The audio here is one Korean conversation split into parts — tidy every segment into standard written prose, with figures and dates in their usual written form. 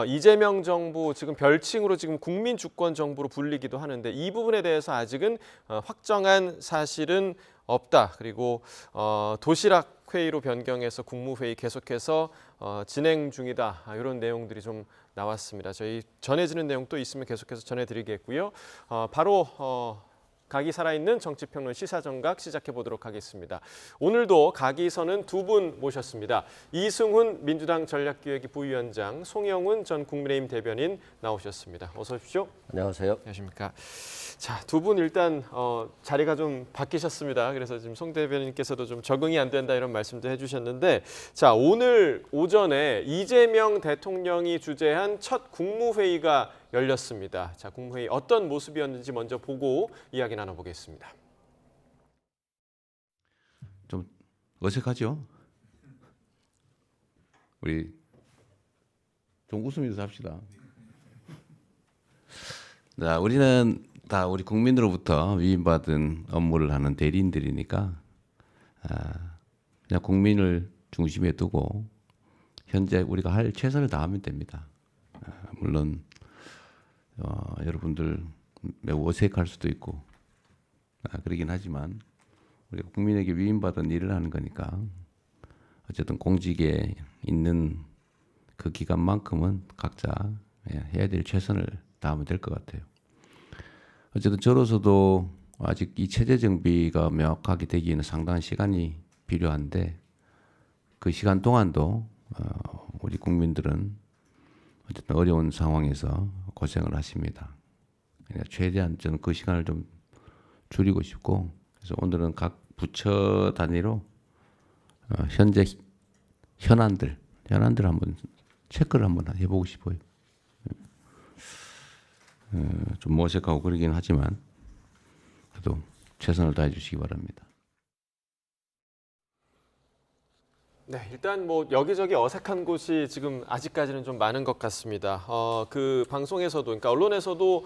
이재명 정부 지금 별칭으로 지금 국민주권 정부로 불리기도 하는데 이 부분에 대해서 아직은 확정한 사실은 없다. 그리고 도시락 회의로 변경해서 국무회의 계속해서 진행 중이다. 이런 내용들이 좀 나왔습니다. 저희 전해지는 내용 또 있으면 계속해서 전해드리겠고요. 바로 각이 살아있는 정치평론 시사정각 시작해 보도록 하겠습니다. 오늘도 각이 서는 두 분 모셨습니다. 이승훈 민주당 전략기획위 부위원장, 송영훈 전 국민의힘 대변인 나오셨습니다. 어서 오십시오. 안녕하세요. 안녕하십니까. 자, 두 분 일단 자리가 좀 바뀌셨습니다. 그래서 지금 송 대변인께서도 좀 적응이 안 된다 이런 말씀도 해주셨는데, 자, 오늘 오전에 이재명 대통령이 주재한 첫 국무회의가 열렸습니다. 자, 국무회의 어떤 모습이었는지 먼저 보고 이야기 나눠보겠습니다. 좀 어색하죠? 우리 좀 웃으면서 합시다. 자, 우리는 다 우리 국민으로부터 위임받은 업무를 하는 대리인들이니까 그냥 국민을 중심에 두고 현재 우리가 할 최선을 다하면 됩니다. 물론 여러분들 매우 어색할 수도 있고 그러긴 하지만 우리가 국민에게 위임받은 일을 하는 거니까 어쨌든 공직에 있는 그 기간만큼은 각자 해야 될 최선을 다하면 될 것 같아요. 어쨌든 저로서도 아직 이 체제 정비가 명확하게 되기에는 상당한 시간이 필요한데 그 시간 동안도 우리 국민들은 어쨌든 어려운 상황에서 고생을 하십니다. 그러니까 최대한 저는 그 시간을 좀 줄이고 싶고 그래서 오늘은 각 부처 단위로 현재 현안들 한번 체크를 한번 해보고 싶어요. 좀 어색하고 그러긴 하지만 그래도 최선을 다해 주시기 바랍니다. 네, 일단 뭐 여기저기 어색한 곳이 지금 아직까지는 좀 많은 것 같습니다. 그 방송에서도, 그러니까 언론에서도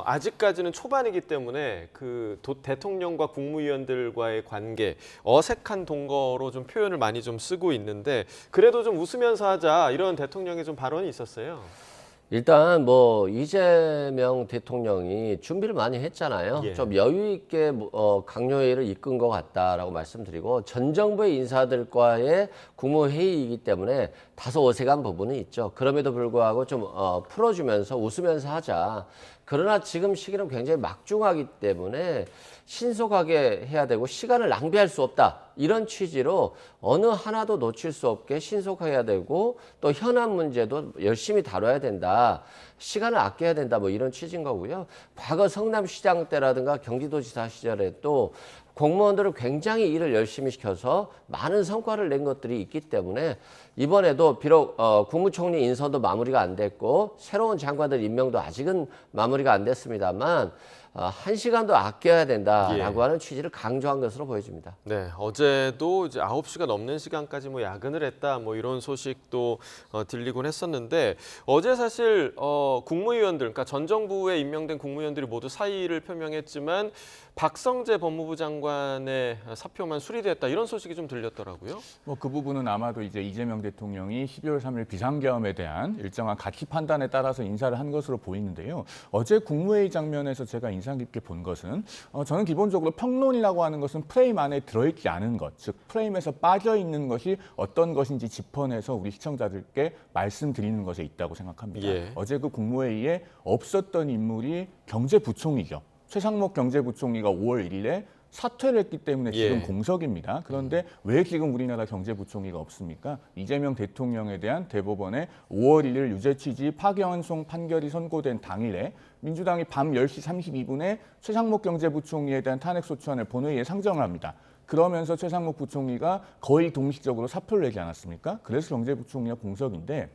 아직까지는 초반이기 때문에 그 대통령과 국무위원들과의 관계, 어색한 동거로 좀 표현을 많이 좀 쓰고 있는데 그래도 좀 웃으면서 하자 이런 대통령의 좀 발언이 있었어요. 일단 뭐 이재명 대통령이 준비를 많이 했잖아요. 예. 좀 여유 있게 강요회의를 이끈 것 같다라고 말씀드리고 전 정부의 인사들과의 국무회의이기 때문에 다소 어색한 부분은 있죠. 그럼에도 불구하고 좀 풀어주면서 웃으면서 하자. 그러나 지금 시기는 굉장히 막중하기 때문에 신속하게 해야 되고 시간을 낭비할 수 없다. 이런 취지로 어느 하나도 놓칠 수 없게 신속하게 해야 되고 또 현안 문제도 열심히 다뤄야 된다. 시간을 아껴야 된다. 뭐 이런 취지인 거고요. 과거 성남시장 때라든가 경기도지사 시절에 또 공무원들을 굉장히 일을 열심히 시켜서 많은 성과를 낸 것들이 있기 때문에 이번에도 비록 국무총리 인선도 마무리가 안 됐고 새로운 장관들 임명도 아직은 마무리가 안 됐습니다만 한 시간도 아껴야 된다라고 하는 취지를 강조한 것으로 보여집니다. 네, 어제도 이제 9시가 넘는 시간까지 뭐 야근을 했다 뭐 이런 소식도 들리곤 했었는데 어제 사실 국무위원들, 그러니까 전 정부에 임명된 국무위원들이 모두 사의를 표명했지만 박성재 법무부 장관의 사표만 수리됐다 이런 소식이 좀 들렸더라고요. 뭐 그 부분은 아마도 이제 이재명 대통령이 12월 3일 비상계엄에 대한 일정한 가치 판단에 따라서 인사를 한 것으로 보이는데요. 어제 국무회의 장면에서 제가 인상 깊게 본 것은 저는 기본적으로 평론이라고 하는 것은 프레임 안에 들어있지 않은 것, 즉 프레임에서 빠져 있는 것이 어떤 것인지 짚어내서 우리 시청자들께 말씀드리는 것에 있다고 생각합니다. 예. 어제 그 국무회의에 없었던 인물이 경제부총리죠. 최상목 경제부총리가 5월 1일에 사퇴를 했기 때문에 지금 공석입니다. 그런데 왜 지금 우리나라 경제부총리가 없습니까? 이재명 대통령에 대한 대법원의 5월 1일 유죄 취지 파기환송 판결이 선고된 당일에 민주당이 밤 10시 32분에 최상목 경제부총리에 대한 탄핵소추안을 본회의에 상정을 합니다. 그러면서 최상목 부총리가 거의 동시적으로 사표를 내지 않았습니까? 그래서 경제부총리가 공석인데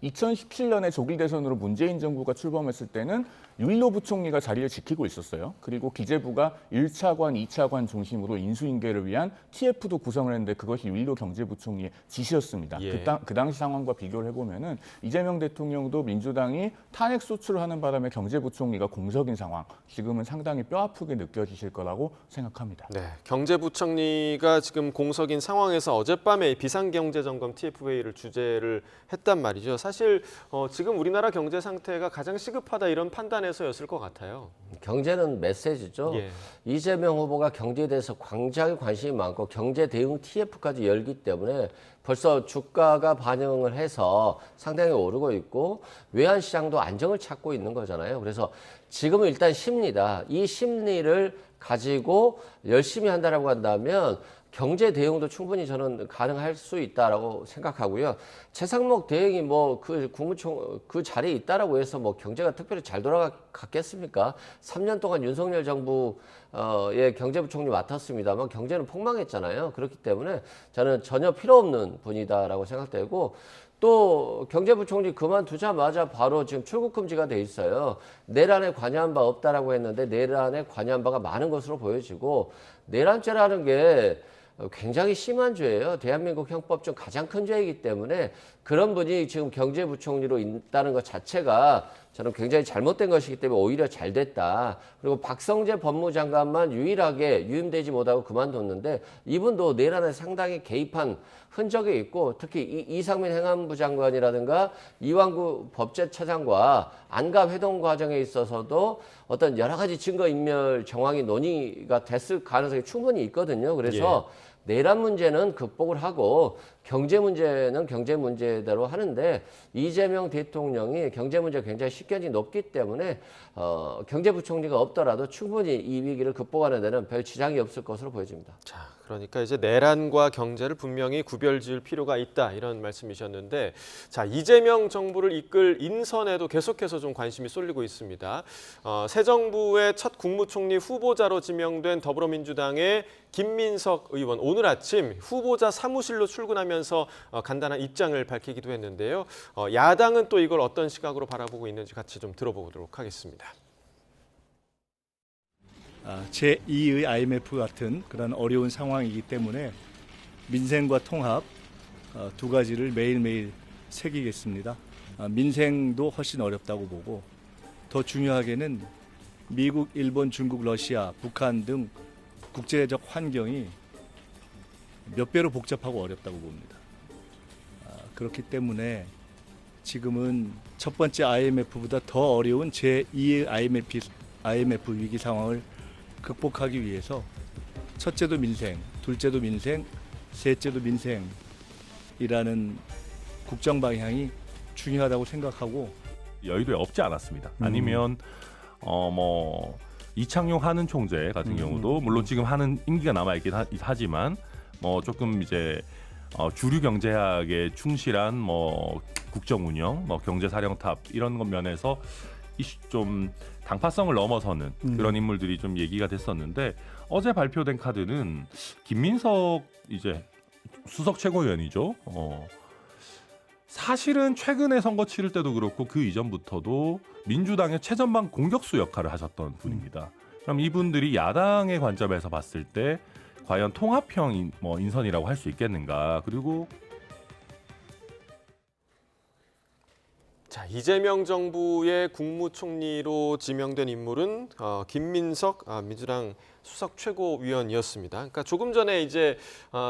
2017년에 조기 대선으로 문재인 정부가 출범했을 때는 유일로 부총리가 자리를 지키고 있었어요. 그리고 기재부가 1차관, 2차관 중심으로 인수인계를 위한 TF도 구성을 했는데 그것이 유일로 경제부총리의 지시였습니다. 예. 그 당시 상황과 비교를 해보면은 이재명 대통령도 민주당이 탄핵 소추를 하는 바람에 경제부총리가 공석인 상황, 지금은 상당히 뼈아프게 느껴지실 거라고 생각합니다. 네, 경제부총리가 지금 공석인 상황에서 어젯밤에 비상경제점검 TF회의를 주재를 했단 말이죠. 사실 지금 우리나라 경제 상태가 가장 시급하다 이런 판단에서였을 것 같아요. 경제는 메시지죠. 예. 이재명 후보가 경제에 대해서 굉장히 관심이 많고 경제 대응 TF까지 열기 때문에 벌써 주가가 반영을 해서 상당히 오르고 있고 외환시장도 안정을 찾고 있는 거잖아요. 그래서 지금은 일단 심리다. 이 심리를 가지고 열심히 한다라고 한다면 경제 대응도 충분히 저는 가능할 수 있다라고 생각하고요. 최상목 대행이 뭐 그 국무총 그 자리에 있다라고 해서 뭐 경제가 특별히 잘 돌아갔겠습니까? 3년 동안 윤석열 정부의 경제부총리 맡았습니다만 경제는 폭망했잖아요. 그렇기 때문에 저는 전혀 필요 없는 분이다라고 생각되고 또 경제부총리 그만두자마자 바로 지금 출국 금지가 돼 있어요. 내란에 관여한 바 없다라고 했는데 내란에 관여한 바가 많은 것으로 보여지고 내란죄라는 게 굉장히 심한 죄예요. 대한민국 형법 중 가장 큰 죄이기 때문에 그런 분이 지금 경제부총리로 있다는 것 자체가 저는 굉장히 잘못된 것이기 때문에 오히려 잘 됐다. 그리고 박성재 법무장관만 유일하게 유임되지 못하고 그만뒀는데 이분도 내란에 상당히 개입한 흔적이 있고 특히 이상민 행안부 장관이라든가 이완구 법제처장과 안가 회동 과정에 있어서도 어떤 여러 가지 증거인멸 정황이 논의가 됐을 가능성이 충분히 있거든요. 그래서 내란 문제는 극복을 하고 경제 문제는 경제 문제대로 하는데 이재명 대통령이 경제 문제가 굉장히 식견이 높기 때문에 경제부총리가 없더라도 충분히 이 위기를 극복하는 데는 별 지장이 없을 것으로 보여집니다. 자, 그러니까 이제 내란과 경제를 분명히 구별지을 필요가 있다 이런 말씀이셨는데 자, 이재명 정부를 이끌 인선에도 계속해서 좀 관심이 쏠리고 있습니다. 새 정부의 첫 국무총리 후보자로 지명된 더불어민주당의 김민석 의원 오늘 아침 후보자 사무실로 출근하면서 간단한 입장을 밝히기도 했는데요. 야당은 또 이걸 어떤 시각으로 바라보고 있는지 같이 좀 들어보도록 하겠습니다. 제2의 IMF 같은 그런 어려운 상황이기 때문에 민생과 통합 두 가지를 매일매일 새기겠습니다. 민생도 훨씬 어렵다고 보고 더 중요하게는 미국, 일본, 중국, 러시아, 북한 등 국제적 환경이 몇 배로 복잡하고 어렵다고 봅니다. 그렇기 때문에 지금은 첫 번째 IMF보다 더 어려운 제2의 IMF 위기 상황을 극복하기 위해서 첫째도 민생, 둘째도 민생, 셋째도 민생이라는 국정 방향이 중요하다고 생각하고 여의도에 없지 않았습니다. 아니면 뭐 이창용 한은 총재 같은 경우도 물론 지금 하는 임기가 남아 있긴 하지만 뭐 조금 이제 주류 경제학에 충실한 뭐 국정 운영, 뭐 경제 사령탑 이런 것 면에서 좀 당파성을 넘어서는 그런 인물들이 좀 얘기가 됐었는데 어제 발표된 카드는 김민석 이제 수석 최고위원이죠. 사실은 최근에 선거 치를 때도 그렇고 그 이전부터도 민주당의 최전방 공격수 역할을 하셨던 분입니다. 그럼 이분들이 야당의 관점에서 봤을 때 과연 통합형 인선이라고 할 수 있겠는가? 그리고 자, 이재명 정부의 국무총리로 지명된 인물은 김민석 민주당 수석 최고위원이었습니다. 그러니까 조금 전에 이제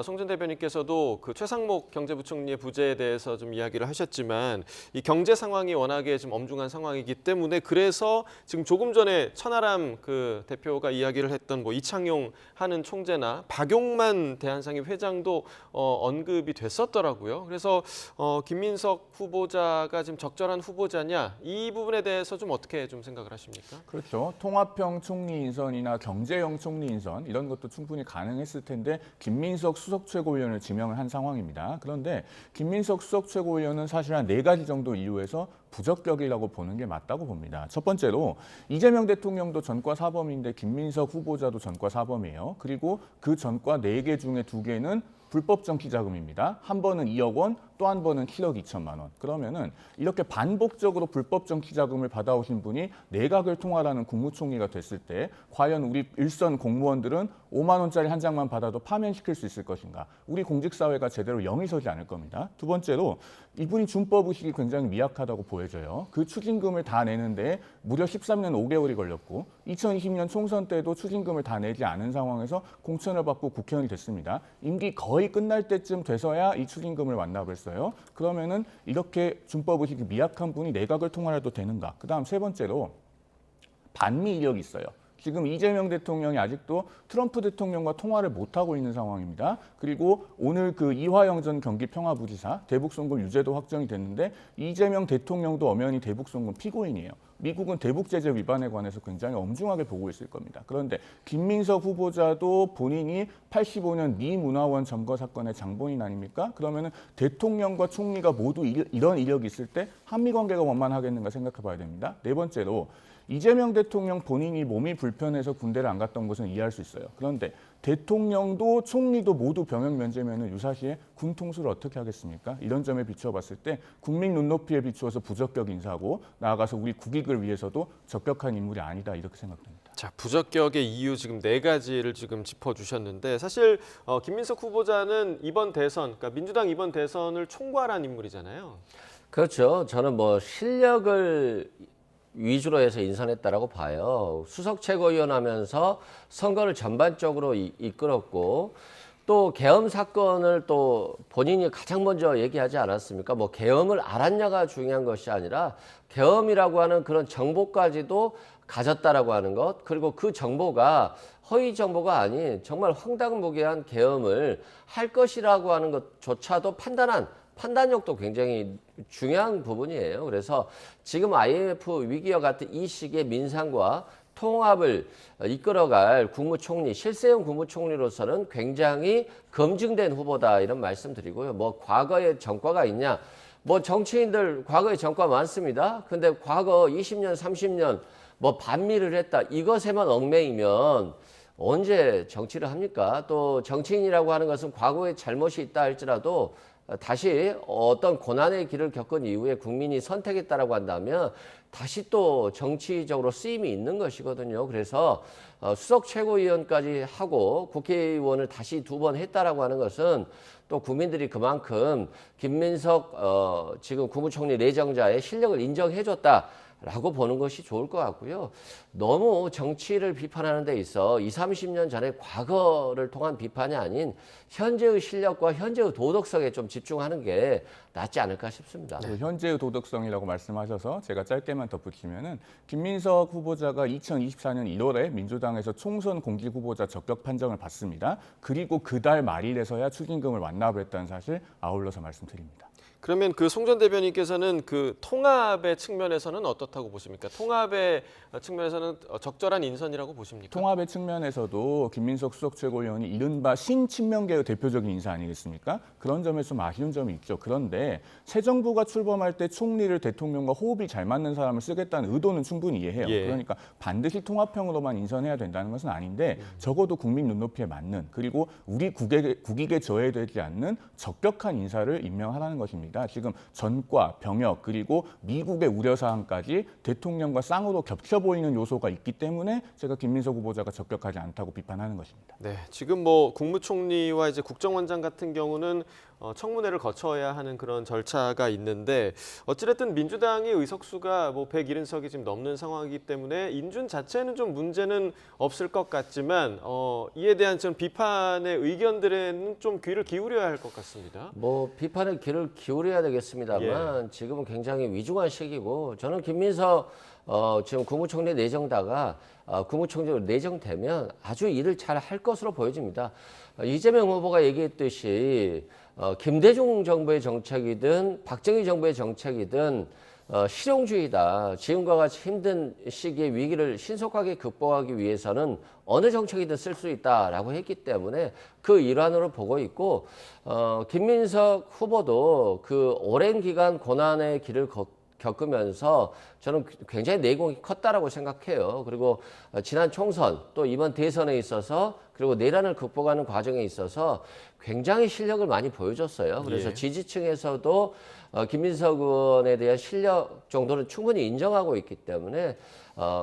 송 전 대변인께서도 그 최상목 경제부총리의 부재에 대해서 좀 이야기를 하셨지만 이 경제 상황이 워낙에 좀 엄중한 상황이기 때문에 그래서 지금 조금 전에 천하람 그 대표가 이야기를 했던 뭐 이창용 하는 총재나 박용만 대한상인 회장도 언급이 됐었더라고요. 그래서 김민석 후보자가 지금 적절한 후보자냐 이 부분에 대해서 좀 어떻게 좀 생각을 하십니까? 그렇죠. 통합형 총리 인선이나 경제형 총리 인선 이런 것도 충분히 가능했을 텐데 김민석 수석 최고위원을 지명을 한 상황입니다. 그런데 김민석 수석 최고위원은 사실 한 4가지 정도 이유에서 부적격이라고 보는 게 맞다고 봅니다. 첫 번째로 이재명 대통령도 전과 사범인데 김민석 후보자도 전과 사범이에요. 그리고 그 전과 4개 중에 2개는 불법 정치 자금입니다. 한 번은 2억 원, 또 한 번은 7억 2천만 원. 그러면은 이렇게 반복적으로 불법 정치 자금을 받아오신 분이 내각을 통할하는 국무총리가 됐을 때 과연 우리 일선 공무원들은 5만 원짜리 한 장만 받아도 파면시킬 수 있을 것인가? 우리 공직사회가 제대로 영이 서지 않을 겁니다. 두 번째로 이분이 준법 의식이 굉장히 미약하다고 보여져요. 그 추징금을 다 내는데 무려 13년 5개월이 걸렸고 2020년 총선 때도 추징금을 다 내지 않은 상황에서 공천을 받고 국회의원이 됐습니다. 임기 거의 끝날 때쯤 돼서야 이 추징금을 완납을 했어요. 그러면은 이렇게 준법 의식이 미약한 분이 내각을 통할해도 되는가? 그다음 세 번째로 반미 이력이 있어요. 지금 이재명 대통령이 아직도 트럼프 대통령과 통화를 못하고 있는 상황입니다. 그리고 오늘 그 이화영 전 경기평화부지사 대북송금 유죄도 확정이 됐는데 이재명 대통령도 엄연히 대북송금 피고인이에요. 미국은 대북제재 위반에 관해서 굉장히 엄중하게 보고 있을 겁니다. 그런데 김민석 후보자도 본인이 85년 미 문화원 점거 사건의 장본인 아닙니까? 그러면은 대통령과 총리가 모두 이런 이력이 있을 때 한미 관계가 원만하겠는가 생각해 봐야 됩니다. 네 번째로 이재명 대통령 본인이 몸이 불편해서 군대를 안 갔던 것은 이해할 수 있어요. 그런데 대통령도 총리도 모두 병역 면제면은 유사시에 군 통수를 어떻게 하겠습니까? 이런 점에 비춰봤을 때 국민 눈높이에 비추어서 부적격 인사고 나아가서 우리 국익을 위해서도 적격한 인물이 아니다 이렇게 생각됩니다. 자, 부적격의 이유 지금 4가지를 지금 짚어주셨는데 사실 김민석 후보자는 이번 대선, 그러니까 민주당 이번 대선을 총괄한 인물이잖아요. 그렇죠. 저는 뭐 실력을 위주로 해서 인선했다라고 봐요. 수석 최고위원 하면서 선거를 전반적으로 이끌었고 또 계엄 사건을 또 본인이 가장 먼저 얘기하지 않았습니까? 뭐 계엄을 알았냐가 중요한 것이 아니라 계엄이라고 하는 그런 정보까지도 가졌다라고 하는 것, 그리고 그 정보가 허위 정보가 아닌 정말 황당무계한 계엄을 할 것이라고 하는 것조차도 판단력도 굉장히 중요한 부분이에요. 그래서 지금 IMF 위기와 같은 이 시기에 민상과 통합을 이끌어갈 국무총리, 실세형 국무총리로서는 굉장히 검증된 후보다 이런 말씀드리고요. 뭐 과거에 전과가 있냐? 뭐 정치인들 과거에 전과 많습니다. 근데 과거 20년, 30년 뭐 반미를 했다. 이것에만 얽매이면 언제 정치를 합니까? 또 정치인이라고 하는 것은 과거에 잘못이 있다 할지라도 다시 어떤 고난의 길을 겪은 이후에 국민이 선택했다라고 한다면 다시 또 정치적으로 쓰임이 있는 것이거든요. 그래서 수석 최고위원까지 하고 국회의원을 다시 2번 했다라고 하는 것은 또 국민들이 그만큼 김민석 지금 국무총리 내정자의 실력을 인정해줬다라고 보는 것이 좋을 것 같고요. 너무 정치를 비판하는 데 있어 20, 30년 전에 과거를 통한 비판이 아닌 현재의 실력과 현재의 도덕성에 좀 집중하는 게 낫지 않을까 싶습니다. 현재의 도덕성이라고 말씀하셔서 제가 짧게만 덧붙이면은 김민석 후보자가 2024년 1월에 민주당에서 총선 공직 후보자 적격 판정을 받습니다. 그리고 그달 말일에서야 추징금을 완납을 했다는 사실 아울러서 말씀드립니다. 그러면 그 송 전 대변인께서는 그 통합의 측면에서는 어떻다고 보십니까? 통합의 측면에서는 적절한 인선이라고 보십니까? 통합의 측면에서도 김민석 수석 최고위원이 이른바 신친명계의 대표적인 인사 아니겠습니까? 그런 점에서 좀 아쉬운 점이 있죠. 그런데 새 정부가 출범할 때 총리를 대통령과 호흡이 잘 맞는 사람을 쓰겠다는 의도는 충분히 이해해요. 예. 그러니까 반드시 통합형으로만 인선해야 된다는 것은 아닌데 적어도 국민 눈높이에 맞는 그리고 우리 국익에 저해되지 않는 적격한 인사를 임명하라는 것입니다. 지금 전과, 병역, 그리고 미국의 우려사항까지 대통령과 쌍으로 겹쳐 보이는 요소가 있기 때문에 제가 김민석 후보자가 적격하지 않다고 비판하는 것입니다. 네, 지금 뭐 국무총리와 이제 국정원장 같은 경우는 청문회를 거쳐야 하는 그런 절차가 있는데 어찌됐든 민주당의 의석수가 뭐 170석이 지금 넘는 상황이기 때문에 인준 자체는 좀 문제는 없을 것 같지만 이에 대한 좀 비판의 의견들에는 좀 귀를 기울여야 할 것 같습니다. 뭐 비판의 귀를 기울여야 되겠습니다만 지금은 굉장히 위중한 시기고 저는 김민석 지금 국무총리 내정다가 국무총리로 내정되면 아주 일을 잘 할 것으로 보여집니다. 이재명 후보가 얘기했듯이 김대중 정부의 정책이든 박정희 정부의 정책이든 실용주의다. 지금과 같이 힘든 시기의 위기를 신속하게 극복하기 위해서는 어느 정책이든 쓸 수 있다라고 했기 때문에 그 일환으로 보고 있고 김민석 후보도 그 오랜 기간 고난의 길을 겪으면서 저는 굉장히 내공이 컸다라고 생각해요. 그리고 지난 총선 또 이번 대선에 있어서 그리고 내란을 극복하는 과정에 있어서 굉장히 실력을 많이 보여줬어요. 그래서 예. 지지층에서도 김민석 의원에 대한 실력 정도는 충분히 인정하고 있기 때문에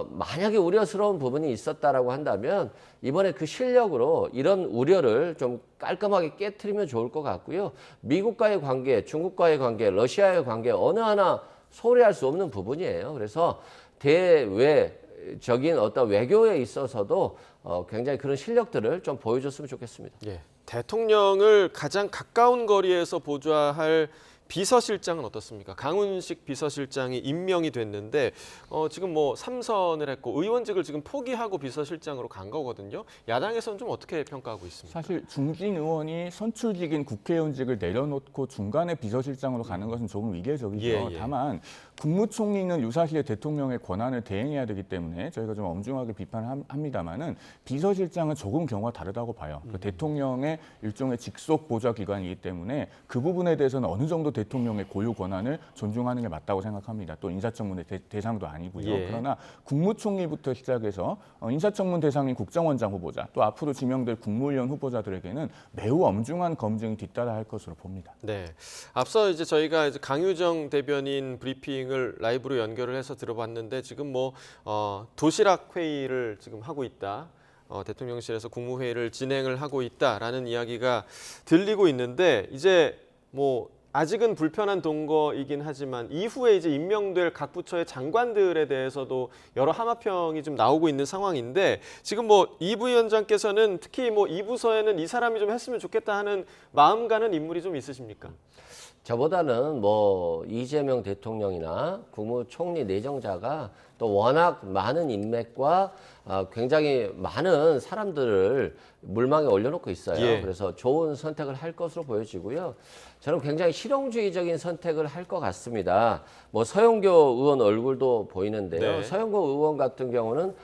만약에 우려스러운 부분이 있었다라고 한다면 이번에 그 실력으로 이런 우려를 좀 깔끔하게 깨트리면 좋을 것 같고요. 미국과의 관계, 중국과의 관계, 러시아의 관계 어느 하나 소홀히 할 수 없는 부분이에요. 그래서 대외적인 어떤 외교에 있어서도 굉장히 그런 실력들을 좀 보여줬으면 좋겠습니다. 예. 대통령을 가장 가까운 거리에서 보좌할 비서실장은 어떻습니까? 강훈식 비서실장이 임명이 됐는데 지금 뭐 3선을 했고 의원직을 지금 포기하고 비서실장으로 간 거거든요. 야당에서는 좀 어떻게 평가하고 있습니까? 사실 중진 의원이 선출직인 국회의원직을 내려놓고 중간에 비서실장으로 가는 것은 조금 이례적이죠. 예, 예. 다만 국무총리는 유사시에 대통령의 권한을 대행해야 되기 때문에 저희가 좀 엄중하게 비판합니다만은 비서실장은 조금 경우가 다르다고 봐요. 그 대통령의 일종의 직속 보좌 기관이기 때문에 그 부분에 대해서는 어느 정도 대통령의 고유 권한을 존중하는 게 맞다고 생각합니다. 또 인사청문회 대상도 아니고요. 예. 그러나 국무총리부터 시작해서 인사청문 대상인 국정원장 후보자 또 앞으로 지명될 국무위원 후보자들에게는 매우 엄중한 검증이 뒤따라할 것으로 봅니다. 네. 앞서 이제 저희가 이제 강유정 대변인 브리핑을 라이브로 연결을 해서 들어봤는데 지금 뭐 도시락 회의를 지금 하고 있다. 대통령실에서 국무회의를 진행을 하고 있다라는 이야기가 들리고 있는데 이제 뭐 아직은 불편한 동거이긴 하지만 이후에 이제 임명될 각 부처의 장관들에 대해서도 여러 하마평이 좀 나오고 있는 상황인데 지금 뭐 이 부위원장께서는 특히 뭐 이 부서에는 이 사람이 좀 했으면 좋겠다 하는 마음 가는 인물이 좀 있으십니까? 저보다는 뭐 이재명 대통령이나 국무총리 내정자가 또 워낙 많은 인맥과 굉장히 많은 사람들을 물망에 올려놓고 있어요. 예. 그래서 좋은 선택을 할 것으로 보여지고요. 저는 굉장히 실용주의적인 선택을 할 것 같습니다. 뭐 서영교 의원 얼굴도 보이는데요. 네. 서영교 의원 같은 경우는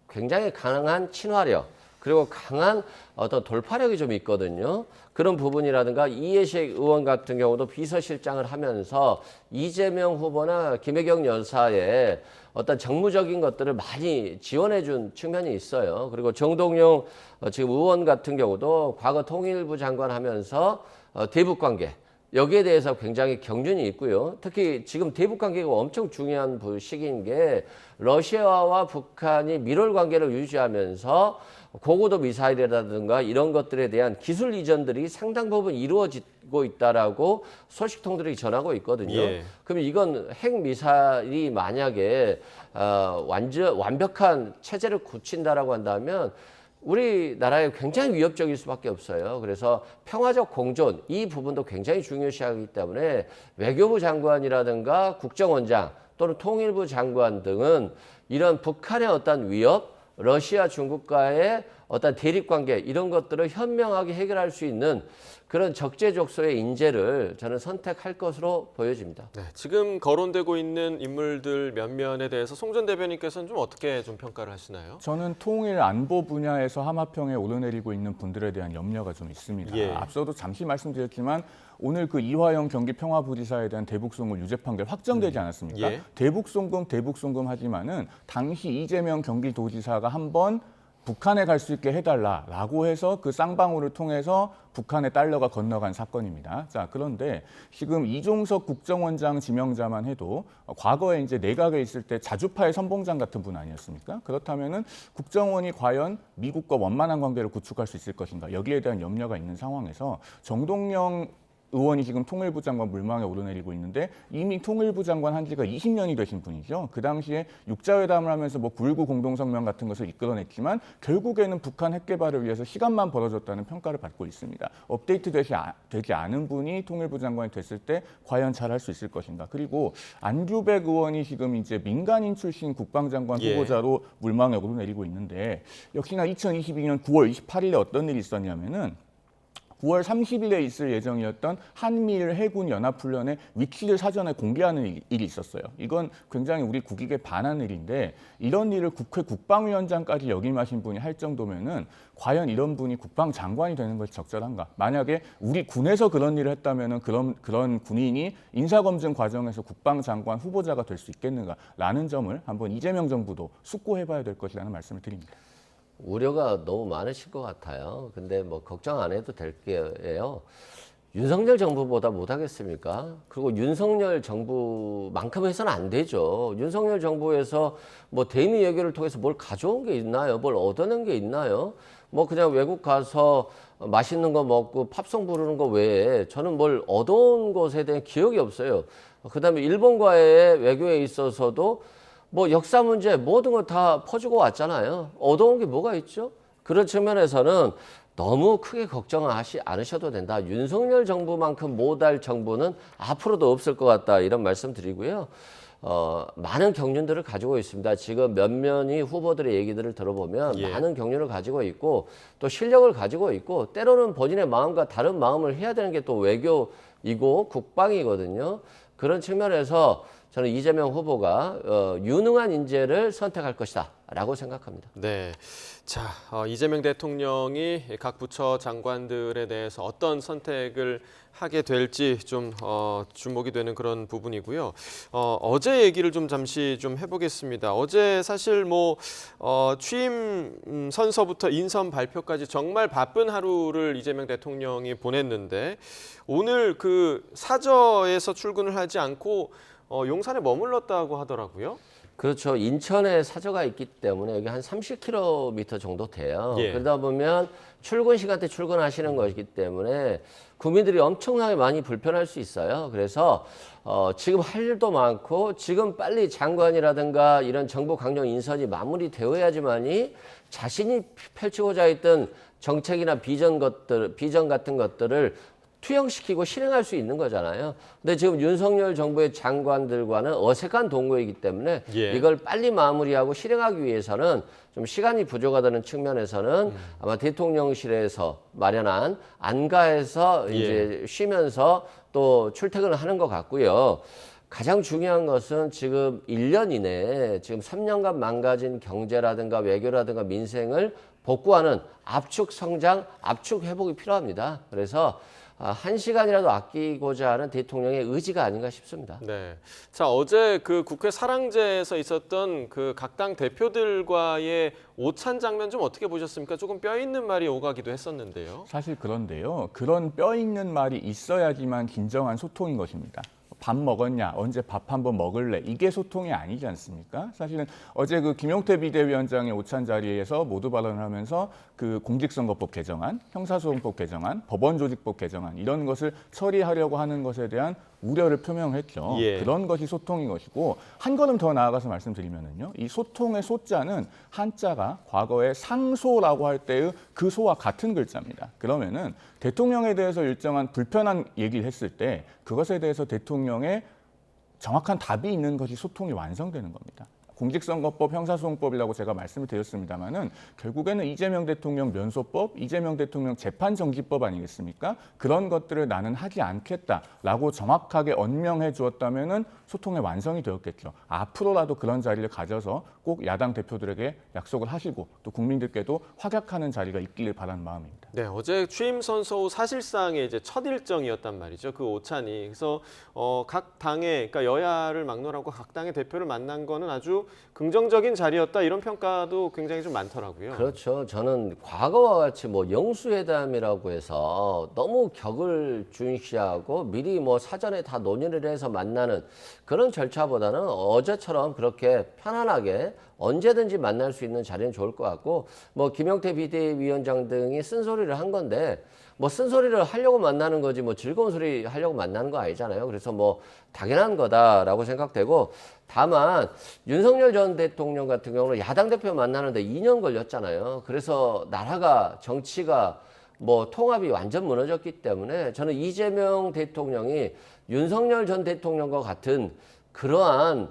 굉장히 강한 친화력 그리고 강한 어떤 돌파력이 좀 있거든요. 그런 부분이라든가 이해식 의원 같은 경우도 비서실장을 하면서 이재명 후보나 김혜경 여사의 어떤 정무적인 것들을 많이 지원해 준 측면이 있어요. 그리고 정동영 지금 의원 같은 경우도 과거 통일부 장관 하면서 대북 관계 여기에 대해서 굉장히 경륜이 있고요. 특히 지금 대북 관계가 엄청 중요한 시기인 게 러시아와 북한이 밀월 관계를 유지하면서 고고도 미사일이라든가 이런 것들에 대한 기술 이전들이 상당 부분 이루어지고 있다라고 소식통들이 전하고 있거든요. 예. 그럼 이건 핵 미사일이 만약에 완벽한 체제를 굳힌다라고 한다면 우리나라에 굉장히 위협적일 수밖에 없어요. 그래서 평화적 공존 이 부분도 굉장히 중요시하기 때문에 외교부 장관이라든가 국정원장 또는 통일부 장관 등은 이런 북한의 어떤 위협 러시아, 중국과의 어떤 대립관계 이런 것들을 현명하게 해결할 수 있는 그런 적재적소의 인재를 저는 선택할 것으로 보여집니다. 네, 지금 거론되고 있는 인물들 몇몇에 대해서 송 전 대변인께서는 좀 어떻게 좀 평가를 하시나요? 저는 통일 안보 분야에서 하마평에 오르내리고 있는 분들에 대한 염려가 좀 있습니다. 예. 앞서도 잠시 말씀드렸지만 오늘 그 이화영 경기평화부지사에 대한 대북송금 유죄 판결 확정되지 않았습니까? 예. 대북송금 하지만은 당시 이재명 경기도지사가 한번 북한에 갈 수 있게 해달라라고 해서 그 쌍방울을 통해서 북한에 달러가 건너간 사건입니다. 자, 그런데 지금 이종석 국정원장 지명자만 해도 과거에 이제 내각에 있을 때 자주파의 선봉장 같은 분 아니었습니까? 그렇다면은 국정원이 과연 미국과 원만한 관계를 구축할 수 있을 것인가? 여기에 대한 염려가 있는 상황에서 정동영 의원이 지금 통일부 장관 물망에 오르내리고 있는데 이미 통일부 장관 한 지가 20년이 되신 분이죠. 그 당시에 육자회담을 하면서 뭐 9.19 공동성명 같은 것을 이끌어냈지만 결국에는 북한 핵 개발을 위해서 시간만 벌어졌다는 평가를 받고 있습니다. 업데이트 되지 않은 분이 통일부 장관이 됐을 때 과연 잘할 수 있을 것인가. 그리고 안규백 의원이 지금 이제 민간인 출신 국방장관 예. 후보자로 물망에 오르내리고 있는데 역시나 2022년 9월 28일에 어떤 일이 있었냐면은 9월 30일에 있을 예정이었던 한미일 해군 연합훈련의 위치를 사전에 공개하는 일이 있었어요. 이건 굉장히 우리 국익에 반한 일인데 이런 일을 국회 국방위원장까지 역임하신 분이 할 정도면은 과연 이런 분이 국방장관이 되는 것이 적절한가? 만약에 우리 군에서 그런 일을 했다면은 그런 군인이 인사검증 과정에서 국방장관 후보자가 될 수 있겠는가라는 점을 한번 이재명 정부도 숙고해봐야 될 것이라는 말씀을 드립니다. 우려가 너무 많으실 것 같아요. 근데 뭐 걱정 안 해도 될 게요. 윤석열 정부보다 못하겠습니까? 그리고 윤석열 정부만큼 해서는 안 되죠. 윤석열 정부에서 뭐 대미 외교를 통해서 뭘 가져온 게 있나요? 뭘 얻어낸 게 있나요? 뭐 그냥 외국 가서 맛있는 거 먹고 팝송 부르는 거 외에 저는 뭘 얻어온 것에 대한 기억이 없어요. 그다음에 일본과의 외교에 있어서도 뭐 역사 문제 모든 걸 다 퍼주고 왔잖아요. 얻어온 게 뭐가 있죠? 그런 측면에서는 너무 크게 걱정하지 않으셔도 된다. 윤석열 정부만큼 못할 정부는 앞으로도 없을 것 같다. 이런 말씀 드리고요. 많은 경륜들을 가지고 있습니다. 지금 몇몇이 후보들의 얘기들을 들어보면 많은 경륜을 가지고 있고 또 실력을 가지고 있고 때로는 본인의 마음과 다른 마음을 해야 되는 게 또 외교이고 국방이거든요. 그런 측면에서 저는 이재명 후보가 유능한 인재를 선택할 것이다 라고 생각합니다. 네. 자, 이재명 대통령이 각 부처 장관들에 대해서 어떤 선택을 하게 될지 좀 주목이 되는 그런 부분이고요. 어제 얘기를 좀 잠시 좀 해보겠습니다. 어제 사실 뭐 취임 선서부터 인선 발표까지 정말 바쁜 하루를 이재명 대통령이 보냈는데 오늘 그 사저에서 출근을 하지 않고 용산에 머물렀다고 하더라고요. 그렇죠. 인천에 사저가 있기 때문에 여기 한 30km 정도 돼요. 예. 그러다 보면 출근 시간대 출근하시는 것이기 때문에 국민들이 엄청나게 많이 불편할 수 있어요. 그래서 지금 할 일도 많고 지금 빨리 장관이라든가 이런 정부 강령 인선이 마무리되어야지만이 자신이 펼치고자 했던 정책이나 비전 같은 것들을 투영시키고 실행할 수 있는 거잖아요. 근데 지금 윤석열 정부의 장관들과는 어색한 동거이기 때문에 이걸 빨리 마무리하고 실행하기 위해서는 좀 시간이 부족하다는 측면에서는 아마 대통령실에서 마련한 안가에서 이제 쉬면서 또 출퇴근을 하는 것 같고요. 가장 중요한 것은 지금 1년 이내에 지금 3년간 망가진 경제라든가 외교라든가 민생을 복구하는 압축 성장, 압축 회복이 필요합니다. 그래서 1시간이라도 아끼고자 하는 대통령의 의지가 아닌가 싶습니다. 네. 자, 어제 그 국회 사랑제에서 있었던 그 각 당 대표들과의 오찬 장면 좀 어떻게 보셨습니까? 조금 뼈 있는 말이 오가기도 했었는데요. 사실 그런데요. 그런 뼈 있는 말이 있어야지만 진정한 소통인 것입니다. 밥 먹었냐, 언제 밥 한번 먹을래, 이게 소통이 아니지 않습니까? 사실은 어제 그 김용태 비대위원장의 오찬 자리에서 모두 발언을 하면서 그 공직선거법 개정안, 형사소송법 개정안, 법원조직법 개정안 이런 것을 처리하려고 하는 것에 대한 우려를 표명했죠. 그런 것이 소통인 것이고 한 걸음 더 나아가서 말씀드리면은요, 이 소통의 소자는 한자가 과거에 상소라고 할 때의 그 소와 같은 글자입니다. 그러면은 대통령에 대해서 일정한 불편한 얘기를 했을 때 그것에 대해서 대통령의 정확한 답이 있는 것이 소통이 완성되는 겁니다. 공직선거법, 형사소송법이라고 제가 말씀을 드렸습니다마는 결국에는 이재명 대통령 면소법, 이재명 대통령 재판정지법 아니겠습니까? 그런 것들을 나는 하지 않겠다라고 정확하게 언명해 주었다면은 소통의 완성이 되었겠죠. 앞으로라도 그런 자리를 가져서 꼭 야당 대표들에게 약속을 하시고 또 국민들께도 확약하는 자리가 있기를 바라는 마음입니다. 네, 어제 취임 선서 후 사실상의 이제 첫 일정이었단 말이죠. 그 오찬이. 그래서 각 당의, 그러니까 여야를 막론하고 각 당의 대표를 만난 거는 아주 긍정적인 자리였다, 이런 평가도 굉장히 좀 많더라고요. 그렇죠. 저는 과거와 같이 뭐 영수회담이라고 해서 너무 격을 중시하고 미리 뭐 사전에 다 논의를 해서 만나는 그런 절차보다는 어제처럼 그렇게 편안하게 언제든지 만날 수 있는 자리는 좋을 것 같고, 뭐 김용태 비대위원장 등이 쓴소리를 한 건데 뭐 쓴소리를 하려고 만나는 거지 뭐 즐거운 소리 하려고 만나는 거 아니잖아요. 그래서 뭐 당연한 거다라고 생각되고, 다만 윤석열 전 대통령 같은 경우는 야당 대표 만나는데 2년 걸렸잖아요. 그래서 나라가, 정치가 뭐 통합이 완전 무너졌기 때문에 저는 이재명 대통령이 윤석열 전 대통령과 같은 그러한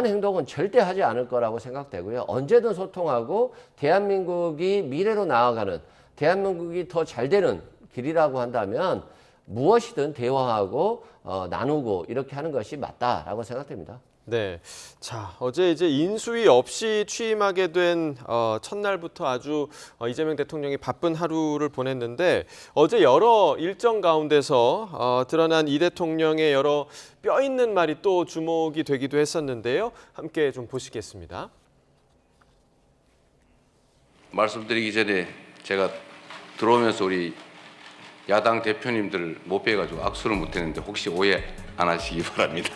행동은 절대 하지 않을 거라고 생각되고요. 언제든 소통하고 대한민국이 미래로 나아가는, 대한민국이 더 잘 되는 길이라고 한다면 무엇이든 대화하고 나누고 이렇게 하는 것이 맞다라고 생각됩니다. 네. 자, 어제 이제 인수위 없이 취임하게 된 첫날부터 아주 이재명 대통령이 바쁜 하루를 보냈는데 어제 여러 일정 가운데서 드러난 이 대통령의 여러 뼈 있는 말이 또 주목이 되기도 했었는데요. 함께 좀 보시겠습니다. 말씀드리기 전에 제가 들어오면서 우리 야당 대표님들 못 뵈가지고 악수를 못했는데 혹시 오해 안 하시기 바랍니다.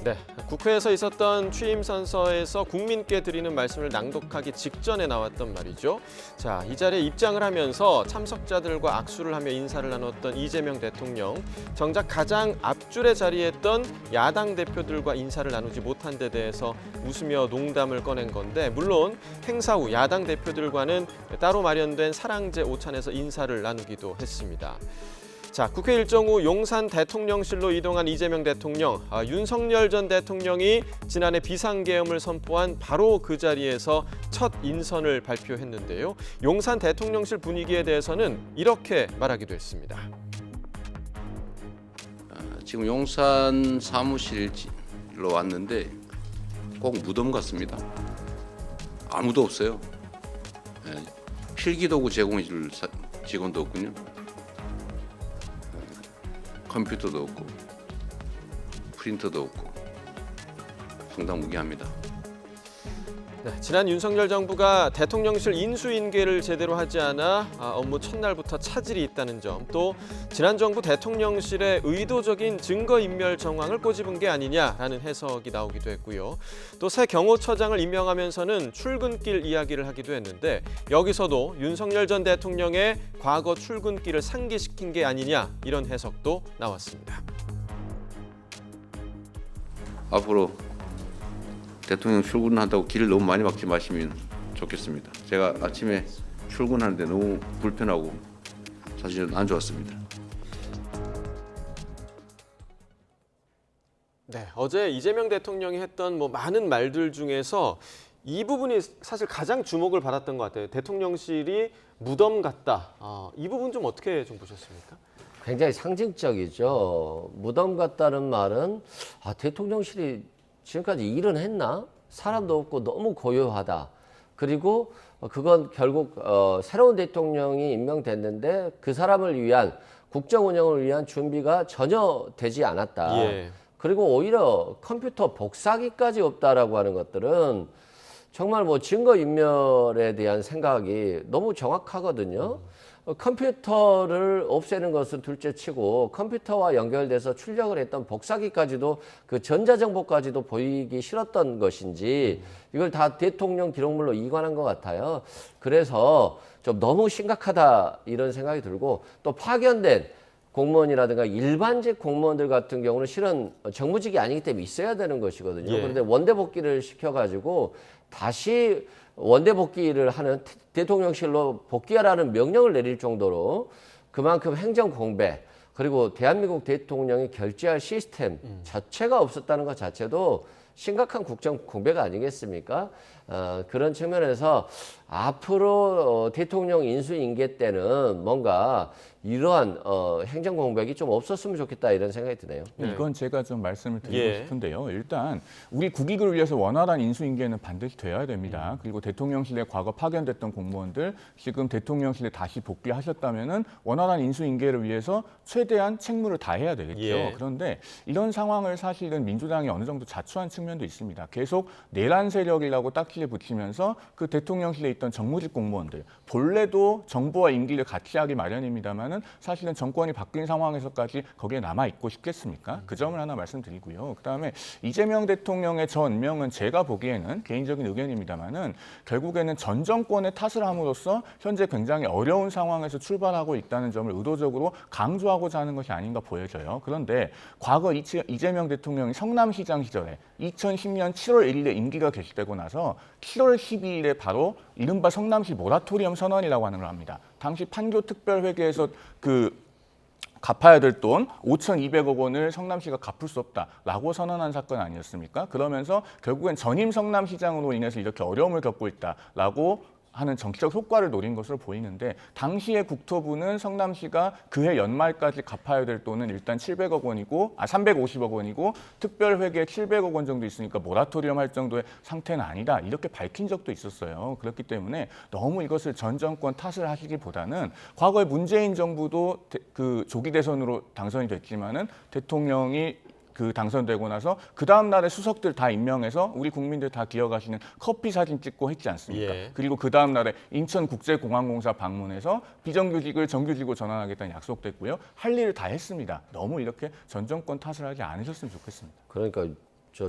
네, 국회에서 있었던 취임 선서에서 국민께 드리는 말씀을 낭독하기 직전에 나왔던 말이죠. 자, 이 자리에 입장을 하면서 참석자들과 악수를 하며 인사를 나눴던 이재명 대통령. 정작 가장 앞줄에 자리했던 야당 대표들과 인사를 나누지 못한 데 대해서 웃으며 농담을 꺼낸 건데 물론 행사 후 야당 대표들과는 따로 마련된 사랑제 오찬에서 인사를 나누기도 했습니다. 자, 국회 일정 후 용산 대통령실로 이동한 이재명 대통령, 윤석열 전 대통령이 지난해 비상계엄을 선포한 바로 그 자리에서 첫 인선을 발표했는데요. 용산 대통령실 분위기에 대해서는 이렇게 말하기도 했습니다. 지금 용산 사무실로 왔는데 꼭 무덤 같습니다. 아무도 없어요. 필기도구 제공해줄 직원도 없군요. 컴퓨터도 없고 프린터도 없고 상당무계합니다. 네, 지난 윤석열 정부가 대통령실 인수인계를 제대로 하지 않아 업무 첫날부터 차질이 있다는 점, 또 지난 정부 대통령실의 의도적인 증거인멸 정황을 꼬집은 게 아니냐라는 해석이 나오기도 했고요. 또 새 경호처장을 임명하면서는 출근길 이야기를 하기도 했는데 여기서도 윤석열 전 대통령의 과거 출근길을 상기시킨 게 아니냐 이런 해석도 나왔습니다. 앞으로 대통령 출근한다고 길을 너무 많이 막지 마시면 좋겠습니다. 제가 아침에 출근하는데 너무 불편하고 사실은 안 좋았습니다. 네, 어제 이재명 대통령이 했던 많은 말들 중에서 이 부분이 사실 가장 주목을 받았던 것 같아요. 대통령실이 무덤 같다. 이 부분 좀 어떻게 좀 보셨습니까? 굉장히 상징적이죠. 무덤 같다는 말은 대통령실이 지금까지 일은 했나? 사람도 없고 너무 고요하다. 그리고 그건 결국 새로운 대통령이 임명됐는데 그 사람을 위한 국정 운영을 위한 준비가 전혀 되지 않았다. 예. 그리고 오히려 컴퓨터 복사기까지 없다라고 하는 것들은 정말 증거인멸에 대한 생각이 너무 정확하거든요. 컴퓨터를 없애는 것은 둘째치고 컴퓨터와 연결돼서 출력을 했던 복사기까지도 그 전자정보까지도 보이기 싫었던 것인지 이걸 다 대통령 기록물로 이관한 것 같아요. 그래서 좀 너무 심각하다 이런 생각이 들고 또 파견된 공무원이라든가 일반직 공무원들 같은 경우는 실은 정무직이 아니기 때문에 있어야 되는 것이거든요. 예. 그런데 원대복귀를 시켜가지고 다시 원대복귀를 하는 대통령실로 복귀하라는 명령을 내릴 정도로 그만큼 행정 공백 그리고 대한민국 대통령이 결재할 시스템 자체가 없었다는 것 자체도 심각한 국정 공백 아니겠습니까? 그런 측면에서 앞으로 대통령 인수인계 때는 뭔가 이러한 행정 공백이 좀 없었으면 좋겠다 이런 생각이 드네요. 네. 이건 제가 좀 말씀을 드리고 예. 싶은데요. 일단 우리 국익을 위해서 원활한 인수인계는 반드시 돼야 됩니다. 그리고 대통령실에 과거 파견됐던 공무원들 지금 대통령실에 다시 복귀하셨다면은 원활한 인수인계를 위해서 최대한 책무를 다해야 되겠죠. 예. 그런데 이런 상황을 사실은 민주당이 어느 정도 자초한 측면도 있습니다. 계속 내란 세력이라고 딱지를 붙이면서 그 대통령실에 있던 정무직 공무원들 본래도 정부와 임기를 같이 하기 마련입니다만은 사실은 정권이 바뀐 상황에서까지 거기에 남아 있고 싶겠습니까? 그 점을 하나 말씀드리고요. 그다음에 이재명 대통령의 전명은 제가 보기에는 개인적인 의견입니다만은 결국에는 전 정권의 탓을 함으로써 현재 굉장히 어려운 상황에서 출발하고 있다는 점을 의도적으로 강조하고자 하는 것이 아닌가 보여져요. 그런데 과거 이재명 대통령이 성남시장 시절에 2010년 7월 1일에 임기가 개시되고 나서 7월 12일에 바로 이른바 성남시 모라토리엄 선언이라고 하는 걸 합니다. 당시 판교특별회계에서 갚아야 될 돈 5,200억 원을 성남시가 갚을 수 없다라고 선언한 사건 아니었습니까? 그러면서 결국엔 전임 성남시장으로 인해서 이렇게 어려움을 겪고 있다라고 하는 정치적 효과를 노린 것으로 보이는데 당시에 국토부는 성남시가 그해 연말까지 갚아야 될 돈은 일단 350억 원이고 특별회계 700억 원 정도 있으니까 모라토리엄 할 정도의 상태는 아니다. 이렇게 밝힌 적도 있었어요. 그렇기 때문에 너무 이것을 전 정권 탓을 하시기보다는 과거에 문재인 정부도 그 조기 대선으로 당선이 됐지만은 대통령이 그 당선되고 나서 그 다음 날에 수석들 다 임명해서 우리 국민들 다 기억하시는 커피 사진 찍고 했지 않습니까? 예. 그리고 그 다음 날에 인천국제공항공사 방문해서 비정규직을 정규직으로 전환하겠다는 약속도 했고요. 할 일을 다 했습니다. 너무 이렇게 전 정권 탓을 하지 않으셨으면 좋겠습니다. 그러니까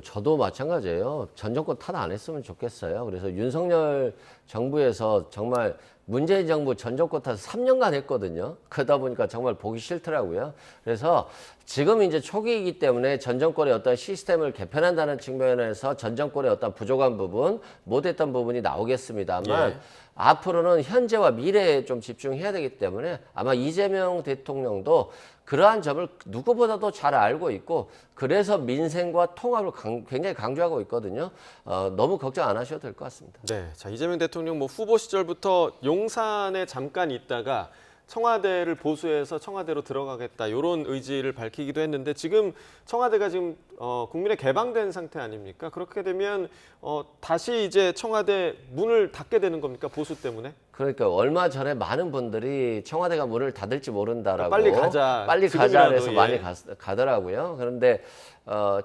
저도 마찬가지예요. 전 정권 탓 안 했으면 좋겠어요. 그래서 윤석열 정부에서 정말 문재인 정부 전 정권 탓을 3년간 했거든요. 그러다 보니까 정말 보기 싫더라고요. 그래서 지금 이제 초기이기 때문에 전 정권의 어떤 시스템을 개편한다는 측면에서 전 정권의 어떤 부족한 부분, 못했던 부분이 나오겠습니다만 예. 앞으로는 현재와 미래에 좀 집중해야 되기 때문에 아마 이재명 대통령도 그러한 점을 누구보다도 잘 알고 있고 그래서 민생과 통합을 굉장히 강조하고 있거든요. 너무 걱정 안 하셔도 될 것 같습니다. 네, 자 이재명 대통령 뭐 후보 시절부터 용산에 잠깐 있다가 청와대를 보수해서 청와대로 들어가겠다 이런 의지를 밝히기도 했는데 지금 청와대가 지금 국민에 개방된 상태 아닙니까? 그렇게 되면 다시 이제 청와대 문을 닫게 되는 겁니까? 보수 때문에? 그러니까 얼마 전에 많은 분들이 청와대가 문을 닫을지 모른다라고 빨리 가자, 빨리 지금이라도, 가자 해서 예. 많이 가더라고요. 그런데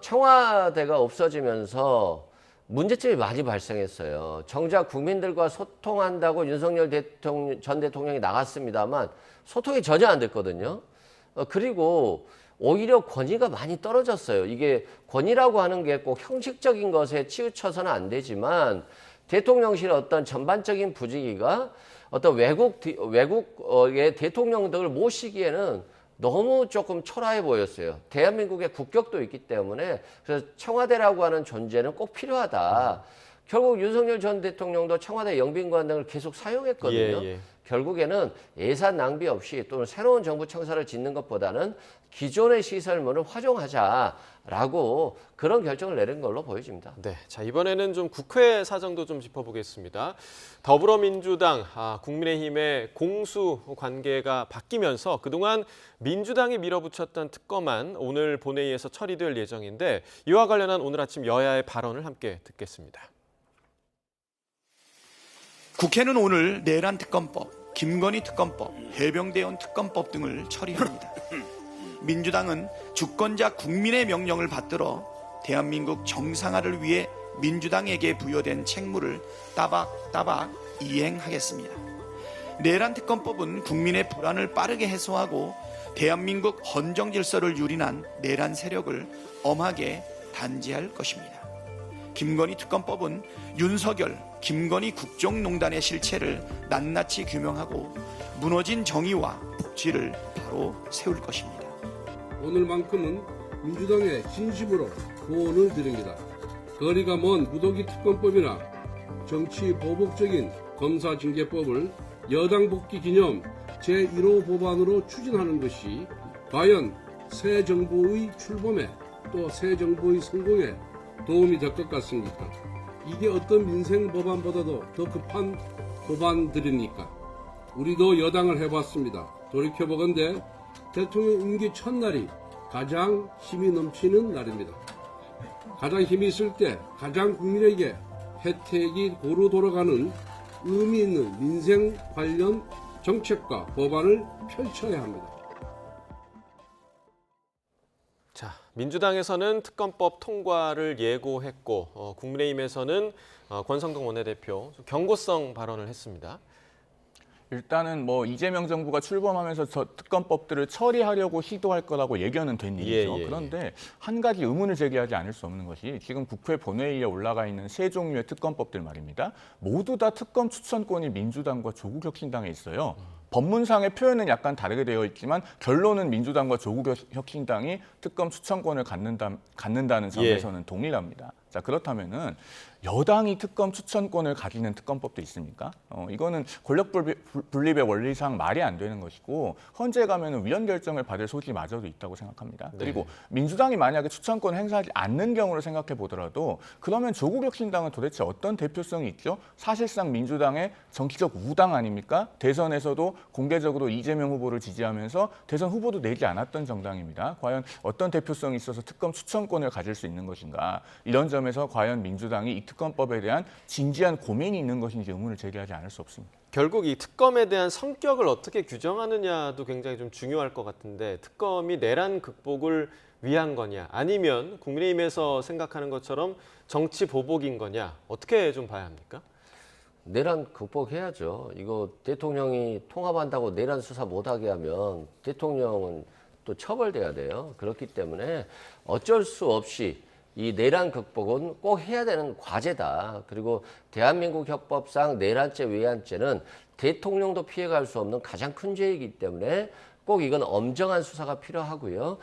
청와대가 없어지면서 문제점이 많이 발생했어요. 정작 국민들과 소통한다고 윤석열 전 대통령이 나갔습니다만 소통이 전혀 안 됐거든요. 그리고 오히려 권위가 많이 떨어졌어요. 이게 권위라고 하는 게 꼭 형식적인 것에 치우쳐서는 안 되지만 대통령실의 어떤 전반적인 부지기가 어떤 외국의 대통령들을 모시기에는 너무 조금 초라해 보였어요. 대한민국의 국격도 있기 때문에 그래서 청와대라고 하는 존재는 꼭 필요하다. 결국 윤석열 전 대통령도 청와대 영빈관 등을 계속 사용했거든요. 예. 결국에는 예산 낭비 없이 또는 새로운 정부 청사를 짓는 것보다는 기존의 시설물을 활용하자라고 그런 결정을 내린 걸로 보여집니다. 네, 자 이번에는 좀 국회 사정도 좀 짚어보겠습니다. 더불어민주당, 국민의힘의 공수 관계가 바뀌면서 그동안 민주당이 밀어붙였던 특검안 오늘 본회의에서 처리될 예정인데 이와 관련한 오늘 아침 여야의 발언을 함께 듣겠습니다. 국회는 오늘 내란 특검법, 김건희 특검법, 해병대원 특검법 등을 처리합니다. 민주당은 주권자 국민의 명령을 받들어 대한민국 정상화를 위해 민주당에게 부여된 책무를 따박따박 이행하겠습니다. 내란 특검법은 국민의 불안을 빠르게 해소하고 대한민국 헌정 질서를 유린한 내란 세력을 엄하게 단죄할 것입니다. 김건희 특검법은 윤석열, 김건희 국정농단의 실체를 낱낱이 규명하고 무너진 정의와 복지를 바로 세울 것입니다. 오늘만큼은 민주당에 진심으로 구원을 드립니다. 거리가 먼 무더기 특검법이나 정치 보복적인 검사징계법을 여당 복귀 기념 제1호 법안으로 추진하는 것이 과연 새 정부의 출범에 또 새 정부의 성공에 도움이 될 것 같습니까? 이게 어떤 민생 법안보다도 더 급한 법안들입니까? 우리도 여당을 해봤습니다. 돌이켜보건대 대통령 임기 첫날이 가장 힘이 넘치는 날입니다. 가장 힘이 있을 때 가장 국민에게 혜택이 고루 돌아가는 의미 있는 민생 관련 정책과 법안을 펼쳐야 합니다. 자, 민주당에서는 특검법 통과를 예고했고 국민의힘에서는 권성동 원내대표 경고성 발언을 했습니다. 일단은 뭐 이재명 정부가 출범하면서 저 특검법들을 처리하려고 시도할 거라고 예견은 된 일이죠. 그런데 한 가지 의문을 제기하지 않을 수 없는 것이 지금 국회 본회의에 올라가 있는 세 종류의 특검법들 말입니다. 모두 다 특검 추천권이 민주당과 조국혁신당에 있어요. 법문상의 표현은 약간 다르게 되어 있지만 결론은 민주당과 조국혁신당이 특검 추천권을 갖는다는 점에서는 동일합니다. 자, 그렇다면은 여당이 특검 추천권을 가지는 특검법도 있습니까? 이거는 권력 분립의 원리상 말이 안 되는 것이고 헌재 가면은 위헌 결정을 받을 소지마저도 있다고 생각합니다. 네. 그리고 민주당이 만약에 추천권을 행사하지 않는 경우를 생각해 보더라도 그러면 조국혁신당은 도대체 어떤 대표성이 있죠? 사실상 민주당의 정치적 우당 아닙니까? 대선에서도 공개적으로 이재명 후보를 지지하면서 대선 후보도 내지 않았던 정당입니다. 과연 어떤 대표성이 있어서 특검 추천권을 가질 수 있는 것인가? 이런 점에서 과연 민주당이 이 특검법에 대한 진지한 고민이 있는 것인지 의문을 제기하지 않을 수 없습니다. 결국 이 특검에 대한 성격을 어떻게 규정하느냐도 굉장히 좀 중요할 것 같은데 특검이 내란 극복을 위한 거냐 아니면 국민의힘에서 생각하는 것처럼 정치 보복인 거냐 어떻게 좀 봐야 합니까? 내란 극복해야죠. 이거 대통령이 통합한다고 내란 수사 못하게 하면 대통령은 또 처벌돼야 돼요. 그렇기 때문에 어쩔 수 없이 이 내란 극복은 꼭 해야 되는 과제다. 그리고 대한민국 형법상 내란죄, 외환죄는 대통령도 피해갈 수 없는 가장 큰 죄이기 때문에 꼭 이건 엄정한 수사가 필요하고요.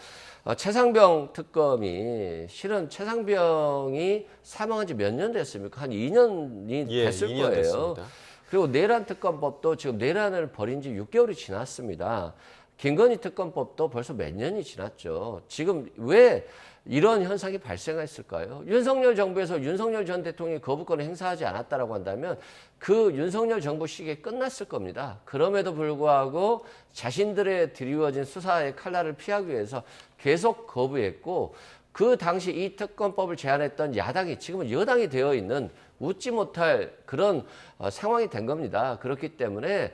최상병 특검이 실은 최상병이 사망한 지 몇 년 됐습니까? 한 2년이 됐을 2년 거예요. 됐습니다. 그리고 내란 특검법도 지금 내란을 벌인 지 6개월이 지났습니다. 김건희 특검법도 벌써 몇 년이 지났죠. 지금 왜 이런 현상이 발생했을까요? 윤석열 정부에서 윤석열 전 대통령이 거부권을 행사하지 않았다라고 한다면 그 윤석열 정부 시기에 끝났을 겁니다. 그럼에도 불구하고 자신들의 드리워진 수사의 칼날을 피하기 위해서 계속 거부했고 그 당시 이 특검법을 제안했던 야당이 지금은 여당이 되어 있는 웃지 못할 그런 상황이 된 겁니다. 그렇기 때문에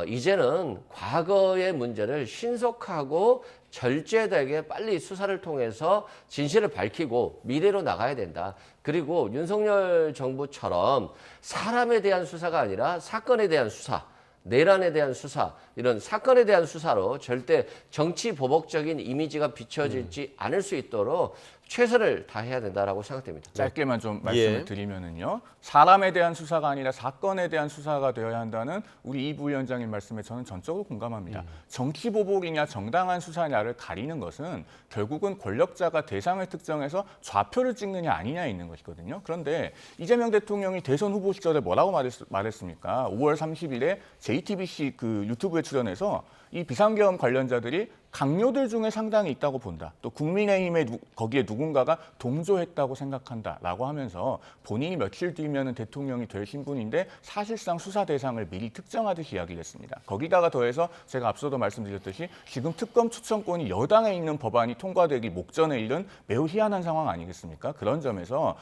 이제는 과거의 문제를 신속하고 절제되게 빨리 수사를 통해서 진실을 밝히고 미래로 나가야 된다. 그리고 윤석열 정부처럼 사람에 대한 수사가 아니라 사건에 대한 수사, 내란에 대한 수사, 이런 사건에 대한 수사로 절대 정치 보복적인 이미지가 비춰지지 않을 수 있도록 최선을 다해야 된다라고 생각됩니다. 짧게만 좀 말씀을 드리면은요. 사람에 대한 수사가 아니라 사건에 대한 수사가 되어야 한다는 우리 이 부위원장님 말씀에 저는 전적으로 공감합니다. 정치 보복이냐 정당한 수사냐를 가리는 것은 결국은 권력자가 대상을 특정해서 좌표를 찍느냐 아니냐에 있는 것이거든요. 그런데 이재명 대통령이 대선 후보 시절에 뭐라고 말했습니까? 5월 30일에 JTBC 그 유튜브에 출연해서 이 비상계엄 관련자들이 강요들 중에 상당히 있다고 본다. 또 국민의힘에 거기에 누군가가 동조했다고 생각한다라고 하면서 본인이 며칠 뒤면은 대통령이 될 신분인데 사실상 수사 대상을 미리 특정하듯이 이야기를 했습니다. 거기다가 더해서 제가 앞서도 말씀드렸듯이 지금 특검 추천권이 여당에 있는 법안이 통과되기 목전에 이른 매우 희한한 상황 아니겠습니까? 그런 점에서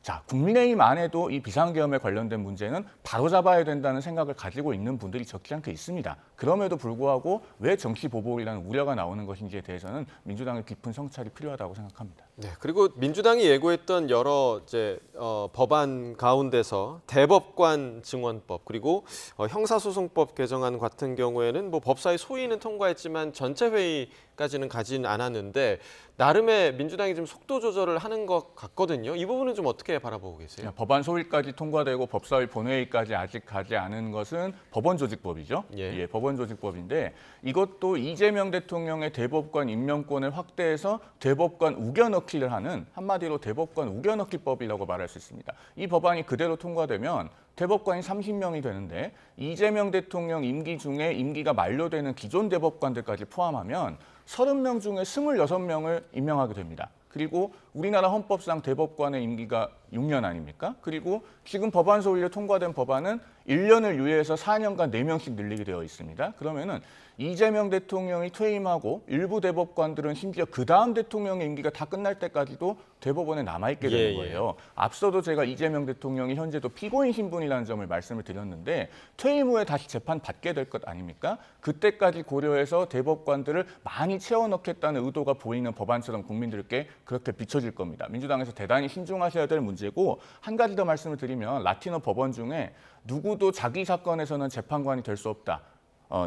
자, 국민의힘 안에도 이 비상계엄에 관련된 문제는 바로잡아야 된다는 생각을 가지고 있는 분들이 적지 않게 있습니다. 그럼에도 불구하고 왜 정치 보복이라는 우려가 나오는 것인지에 대해서는 민주당의 깊은 성찰이 필요하다고 생각합니다. 네, 그리고 민주당이 예고했던 여러 법안 가운데서 대법관 증언법 그리고 형사소송법 개정안 같은 경우에는 뭐 법사위 소위는 통과했지만 전체 회의까지는 가진 않았는데 나름의 민주당이 좀 속도 조절을 하는 것 같거든요. 이 부분은 좀 어떻게 바라보고 계세요? 법안 소위까지 통과되고 법사위 본회의까지 아직 가지 않은 것은 법원조직법이죠. 예, 법원조직법인데 이것도 이재명 대통령의 대법관 임명권을 확대해서 대법관 우겨넣기를 하는 한마디로 대법관 우겨넣기법이라고 말할 수 있습니다. 이 법안이 그대로 통과되면 대법관이 30명이 되는데 이재명 대통령 임기 중에 임기가 만료되는 기존 대법관들까지 포함하면 30명 중에 26명을 임명하게 됩니다. 그리고 우리나라 헌법상 대법관의 임기가 6년 아닙니까? 그리고 지금 법안 소위로 통과된 법안은 1년을 유예해서 4년간 4명씩 늘리게 되어 있습니다. 그러면은 이재명 대통령이 퇴임하고 일부 대법관들은 심지어 그 다음 대통령의 임기가 다 끝날 때까지도 대법원에 남아있게 되는 거예요. 앞서도 제가 이재명 대통령이 현재도 피고인 신분이라는 점을 말씀을 드렸는데 퇴임 후에 다시 재판 받게 될 것 아닙니까? 그때까지 고려해서 대법관들을 많이 채워넣겠다는 의도가 보이는 법안처럼 국민들께 그렇게 비춰질 겁니다. 민주당에서 대단히 신중하셔야 될 문제고 한 가지 더 말씀을 드리면 라틴어 법원 중에 누구도 자기 사건에서는 재판관이 될 수 없다.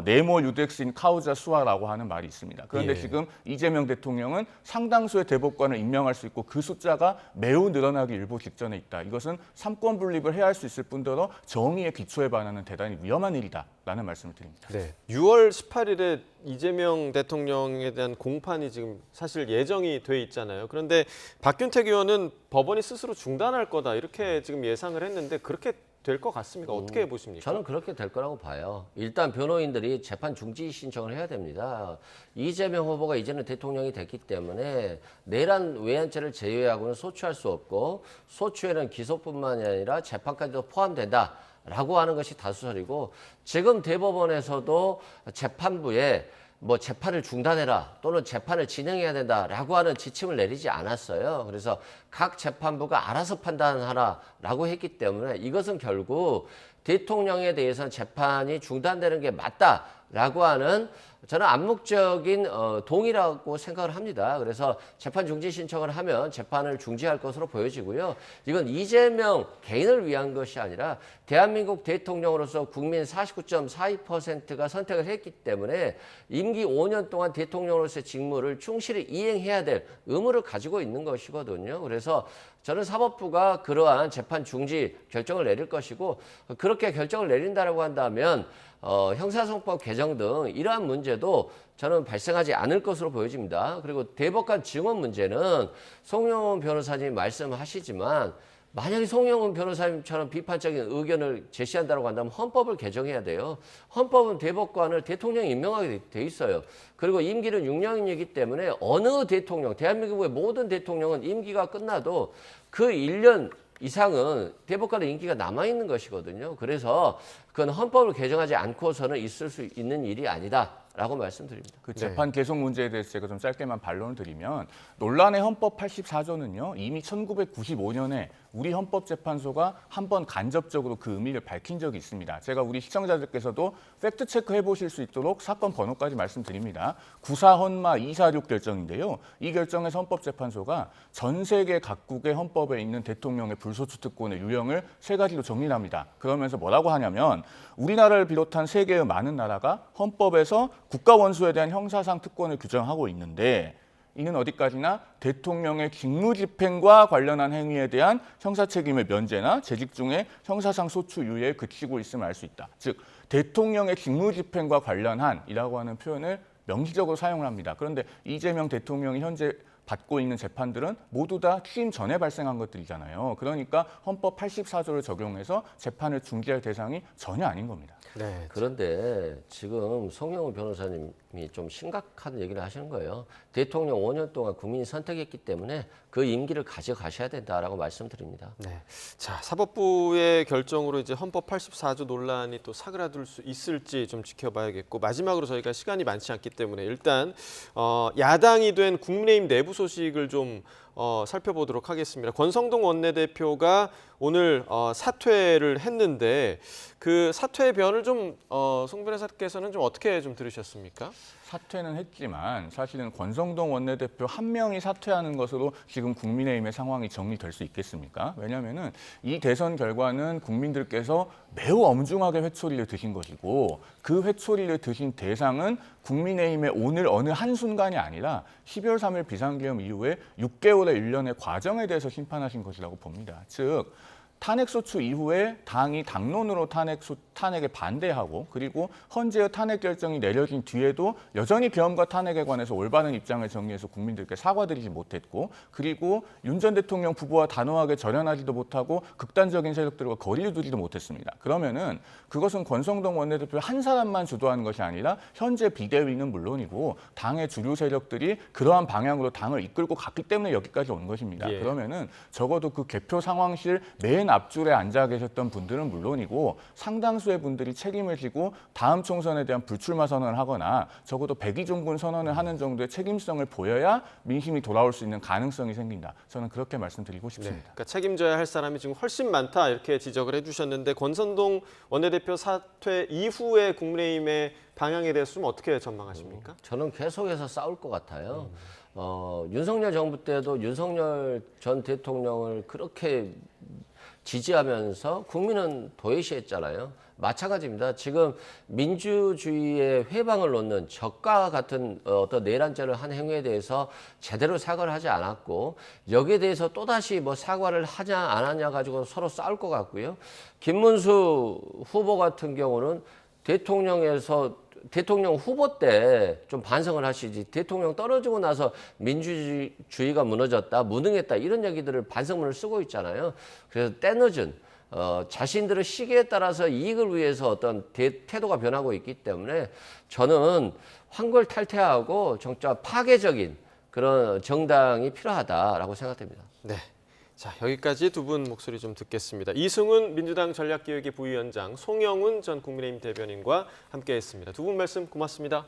네모 유덱신 카우자 수아라고 하는 말이 있습니다. 그런데 예. 지금 이재명 대통령은 상당수의 대법관을 임명할 수 있고 그 숫자가 매우 늘어나기 일보 직전에 있다. 이것은 삼권 분립을 해야 할 수 있을 뿐더러 정의의 기초에 반하는 대단히 위험한 일이다라는 말씀을 드립니다. 네. 6월 18일에 이재명 대통령에 대한 공판이 지금 사실 예정이 돼 있잖아요. 그런데 박균택 의원은 법원이 스스로 중단할 거다 이렇게 지금 예상을 했는데 그렇게 될 것 같습니까? 어떻게 보십니까? 저는 그렇게 될 거라고 봐요. 일단 변호인들이 재판 중지 신청을 해야 됩니다. 이재명 후보가 이제는 대통령이 됐기 때문에 내란 외환죄를 제외하고는 소추할 수 없고 소추에는 기소뿐만이 아니라 재판까지도 포함된다라고 하는 것이 다수설이고 지금 대법원에서도 재판부에 뭐 재판을 중단해라 또는 재판을 진행해야 된다라고 하는 지침을 내리지 않았어요. 그래서 각 재판부가 알아서 판단하라라고 했기 때문에 이것은 결국 대통령에 대해서는 재판이 중단되는 게 맞다라고 하는 저는 암묵적인 동의라고 생각을 합니다. 그래서 재판 중지 신청을 하면 재판을 중지할 것으로 보여지고요. 이건 이재명 개인을 위한 것이 아니라 대한민국 대통령으로서 국민 49.42%가 선택을 했기 때문에 임기 5년 동안 대통령으로서의 직무를 충실히 이행해야 될 의무를 가지고 있는 것이거든요. 그래서 저는 사법부가 그러한 재판 중지 결정을 내릴 것이고 그렇게 결정을 내린다라고 한다면 형사소송법 개정 등 이러한 문제도 저는 발생하지 않을 것으로 보여집니다. 그리고 대법관 증언 문제는 송영훈 변호사님이 말씀하시지만 만약에 송영훈 변호사님처럼 비판적인 의견을 제시한다고 한다면 헌법을 개정해야 돼요. 헌법은 대법관을 대통령이 임명하게 돼 있어요. 그리고 임기는 6년이기 때문에 어느 대통령, 대한민국의 모든 대통령은 임기가 끝나도 그 1년 이상은 대법관의 임기가 남아있는 것이거든요. 그래서 그건 헌법을 개정하지 않고서는 있을 수 있는 일이 아니다라고 말씀드립니다. 그 재판 계속 문제에 대해서 제가 좀 짧게만 반론을 드리면 논란의 헌법 84조는요. 이미 1995년에 우리 헌법재판소가 한 번 간접적으로 그 의미를 밝힌 적이 있습니다. 제가 우리 시청자들께서도 팩트 체크 해보실 수 있도록 사건 번호까지 말씀드립니다. 94헌마 246 결정인데요. 이 결정에서 헌법재판소가 전 세계 각국의 헌법에 있는 대통령의 불소추 특권의 유형을 3가지로 정리합니다. 그러면서 뭐라고 하냐면 우리나라를 비롯한 세계의 많은 나라가 헌법에서 국가 원수에 대한 형사상 특권을 규정하고 있는데 이는 어디까지나 대통령의 직무집행과 관련한 행위에 대한 형사책임의 면제나 재직 중에 형사상 소추 유예에 그치고 있음을 알 수 있다. 즉 대통령의 직무집행과 관련한이라고 하는 표현을 명시적으로 사용을 합니다. 그런데 이재명 대통령이 현재 받고 있는 재판들은 모두 다 취임 전에 발생한 것들이잖아요. 그러니까 헌법 84조를 적용해서 재판을 중지할 대상이 전혀 아닌 겁니다. 네. 그런데 지금 송영훈 변호사님이 좀 심각한 얘기를 하시는 거예요. 대통령 5년 동안 국민이 선택했기 때문에 그 임기를 가져가셔야 된다라고 말씀드립니다. 네. 자, 사법부의 결정으로 이제 헌법 84조 논란이 또 사그라들 수 있을지 좀 지켜봐야겠고 마지막으로 저희가 시간이 많지 않기 때문에 일단 야당이 된 국민의힘 내부 소식을 좀 살펴보도록 하겠습니다. 권성동 원내대표가 오늘 사퇴를 했는데 그 사퇴의 변을 좀 송 변호사께서는 좀 어떻게 좀 들으셨습니까? 사퇴는 했지만 사실은 권성동 원내대표 한 명이 사퇴하는 것으로 지금 국민의힘의 상황이 정리될 수 있겠습니까? 왜냐하면은 이 대선 결과는 국민들께서 매우 엄중하게 회초리를 드신 것이고 그 회초리를 드신 대상은 국민의힘의 오늘 어느 한순간이 아니라 12월 3일 비상계엄 이후에 6개월의 일련의 과정에 대해서 심판하신 것이라고 봅니다. 즉 탄핵소추 이후에 당이 당론으로 탄핵에 반대하고 그리고 헌재의 탄핵 결정이 내려진 뒤에도 여전히 계엄과 탄핵에 관해서 올바른 입장을 정리해서 국민들께 사과드리지 못했고 그리고 윤 전 대통령 부부와 단호하게 절연하지도 못하고 극단적인 세력들과 거리를 두지도 못했습니다. 그러면은 그것은 권성동 원내대표 한 사람만 주도하는 것이 아니라 현재 비대위는 물론이고 당의 주류 세력들이 그러한 방향으로 당을 이끌고 갔기 때문에 여기까지 온 것입니다. 예. 그러면은 적어도 그 개표 상황실 맨 앞줄에 앉아 계셨던 분들은 물론이고 상당수의 분들이 책임을 지고 다음 총선에 대한 불출마 선언을 하거나 적어도 백의종군 선언을 하는 정도의 책임성을 보여야 민심이 돌아올 수 있는 가능성이 생긴다. 저는 그렇게 말씀드리고 싶습니다. 네, 그러니까 책임져야 할 사람이 지금 훨씬 많다 이렇게 지적을 해주셨는데 권성동 원내대표 사퇴 이후에 국민의힘의 방향에 대해서 좀 어떻게 전망하십니까? 저는 계속해서 싸울 것 같아요. 윤석열 정부 때도 윤석열 전 대통령을 그렇게 지지하면서 국민은 도외시했잖아요. 마찬가지입니다. 지금 민주주의의 회방을 놓는 적과 같은 어떤 내란죄를 한 행위에 대해서 제대로 사과를 하지 않았고 여기에 대해서 또다시 뭐 사과를 하냐 안 하냐 가지고 서로 싸울 것 같고요. 김문수 후보 같은 경우는 대통령 후보 때 좀 반성을 하시지 대통령 떨어지고 나서 민주주의가 무너졌다, 무능했다 이런 얘기들을 반성문을 쓰고 있잖아요. 그래서 때늦은 자신들의 시기에 따라서 이익을 위해서 어떤 태도가 변하고 있기 때문에 저는 황골탈퇴하고 정말 파괴적인 그런 정당이 필요하다라고 생각됩니다. 네. 자, 여기까지 두 분 목소리 좀 듣겠습니다. 이승훈 민주당 전략기획위 부위원장, 송영훈 전 국민의힘 대변인과 함께했습니다. 두 분 말씀 고맙습니다.